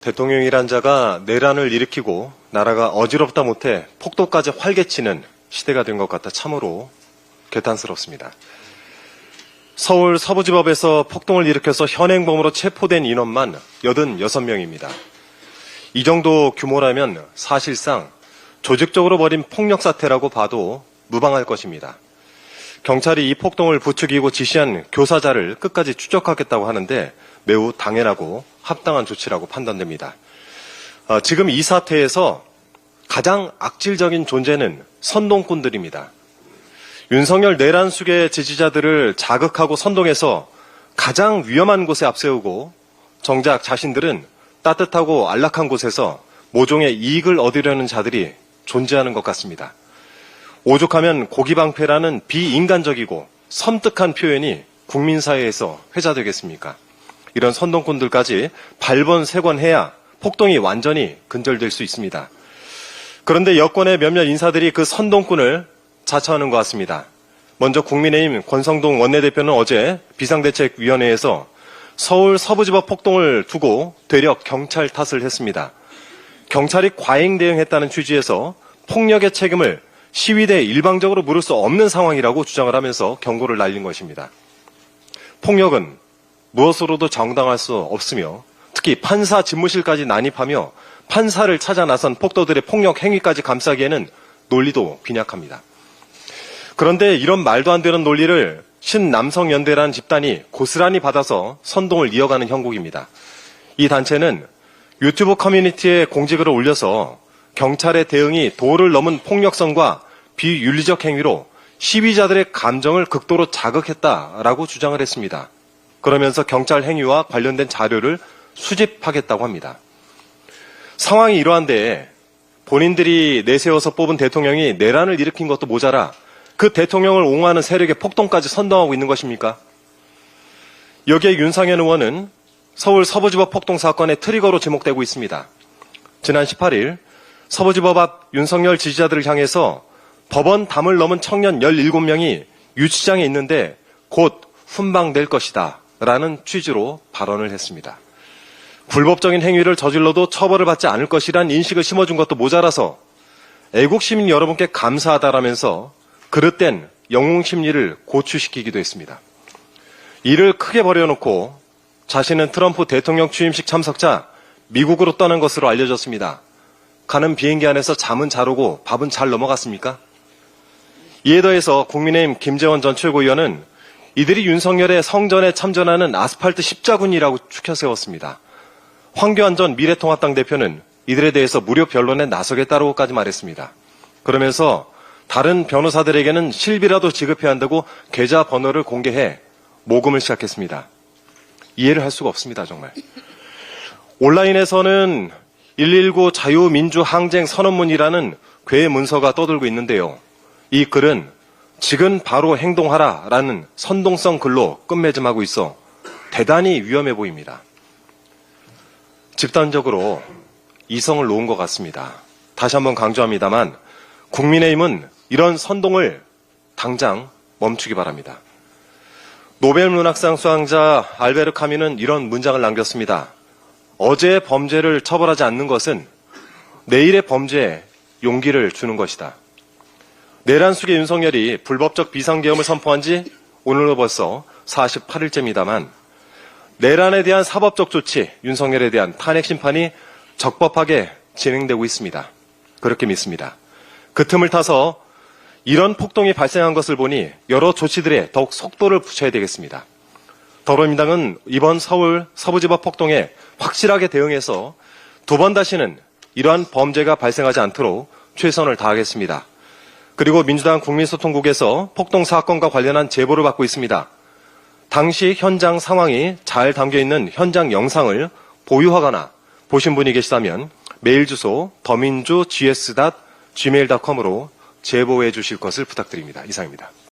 대통령이란 자가 내란을 일으키고 나라가 어지럽다 못해 폭도까지 활개치는 시대가 된 것 같아 참으로 개탄스럽습니다. 서울 서부지법에서 폭동을 일으켜서 현행범으로 체포된 인원만 86명입니다. 이 정도 규모라면 사실상 조직적으로 벌인 폭력 사태라고 봐도 무방할 것입니다. 경찰이 이 폭동을 부추기고 지시한 교사자를 끝까지 추적하겠다고 하는데 매우 당연하고 합당한 조치라고 판단됩니다. 지금 이 사태에서 가장 악질적인 존재는 선동꾼들입니다. 윤석열 내란 수계 지지자들을 자극하고 선동해서 가장 위험한 곳에 앞세우고 정작 자신들은 따뜻하고 안락한 곳에서 모종의 이익을 얻으려는 자들이 존재하는 것 같습니다. 오죽하면 고기방패라는 비인간적이고 섬뜩한 표현이 국민사회에서 회자되겠습니까? 이런 선동꾼들까지 발본색원해야 폭동이 완전히 근절될 수 있습니다. 그런데 여권의 몇몇 인사들이 그 선동꾼을 자처하는 것 같습니다. 먼저 국민의힘 권성동 원내대표는 어제 비상대책위원회에서 서울 서부지법 폭동을 두고 되려 경찰 탓을 했습니다. 경찰이 과잉 대응했다는 취지에서 폭력의 책임을 시위대에 일방적으로 물을 수 없는 상황이라고 주장을 하면서 경고를 날린 것입니다. 폭력은 무엇으로도 정당할 수 없으며 특히 판사 집무실까지 난입하며 판사를 찾아 나선 폭도들의 폭력 행위까지 감싸기에는 논리도 빈약합니다. 그런데 이런 말도 안 되는 논리를 신남성연대라는 집단이 고스란히 받아서 선동을 이어가는 형국입니다. 이 단체는 유튜브 커뮤니티에 공지글을 올려서 경찰의 대응이 도를 넘은 폭력성과 비윤리적 행위로 시위자들의 감정을 극도로 자극했다라고 주장을 했습니다. 그러면서 경찰 행위와 관련된 자료를 수집하겠다고 합니다. 상황이 이러한데 본인들이 내세워서 뽑은 대통령이 내란을 일으킨 것도 모자라 그 대통령을 옹호하는 세력의 폭동까지 선동하고 있는 것입니까? 여기에 윤상현 의원은 서울 서부지법 폭동 사건의 트리거로 지목되고 있습니다. 지난 18일 서부지법 앞 윤석열 지지자들을 향해서 법원 담을 넘은 청년 17명이 유치장에 있는데 곧 훈방될 것이다 라는 취지로 발언을 했습니다. 불법적인 행위를 저질러도 처벌을 받지 않을 것이란 인식을 심어준 것도 모자라서 애국시민 여러분께 감사하다라면서 그릇된 영웅심리를 고취시키기도 했습니다. 이를 크게 벌여놓고 자신은 트럼프 대통령 취임식 참석자 미국으로 떠난 것으로 알려졌습니다. 가는 비행기 안에서 잠은 잘 오고 밥은 잘 넘어갔습니까? 이에 더해서 국민의힘 김재원 전 최고위원은 이들이 윤석열의 성전에 참전하는 아스팔트 십자군이라고 추켜 세웠습니다. 황교안 전 미래통합당 대표는 이들에 대해서 무료 변론에 나서겠다고까지 말했습니다. 그러면서 다른 변호사들에게는 실비라도 지급해야 한다고 계좌 번호를 공개해 모금을 시작했습니다. 이해를 할 수가 없습니다, 정말. 온라인에서는 119 자유민주항쟁 선언문이라는 괴 문서가 떠돌고 있는데요. 이 글은 지금 바로 행동하라라는 선동성 글로 끝맺음하고 있어 대단히 위험해 보입니다. 집단적으로 이성을 놓은 것 같습니다. 다시 한번 강조합니다만 국민의힘은 이런 선동을 당장 멈추기 바랍니다. 노벨문학상 수상자 알베르 카뮈는 이런 문장을 남겼습니다. 어제의 범죄를 처벌하지 않는 것은 내일의 범죄에 용기를 주는 것이다. 내란 수계 윤석열이 불법적 비상계엄을 선포한 지 오늘로 벌써 48일째입니다만 내란에 대한 사법적 조치, 윤석열에 대한 탄핵 심판이 적법하게 진행되고 있습니다. 그렇게 믿습니다. 그 틈을 타서 이런 폭동이 발생한 것을 보니 여러 조치들에 더욱 속도를 붙여야 되겠습니다. 더불어민주당은 이번 서울 서부지법 폭동에 확실하게 대응해서 두 번 다시는 이러한 범죄가 발생하지 않도록 최선을 다하겠습니다. 그리고 민주당 국민소통국에서 폭동 사건과 관련한 제보를 받고 있습니다. 당시 현장 상황이 잘 담겨있는 현장 영상을 보유하거나 보신 분이 계시다면 메일 주소 더민주 gs.gmail.com으로 제보해 주실 것을 부탁드립니다. 이상입니다.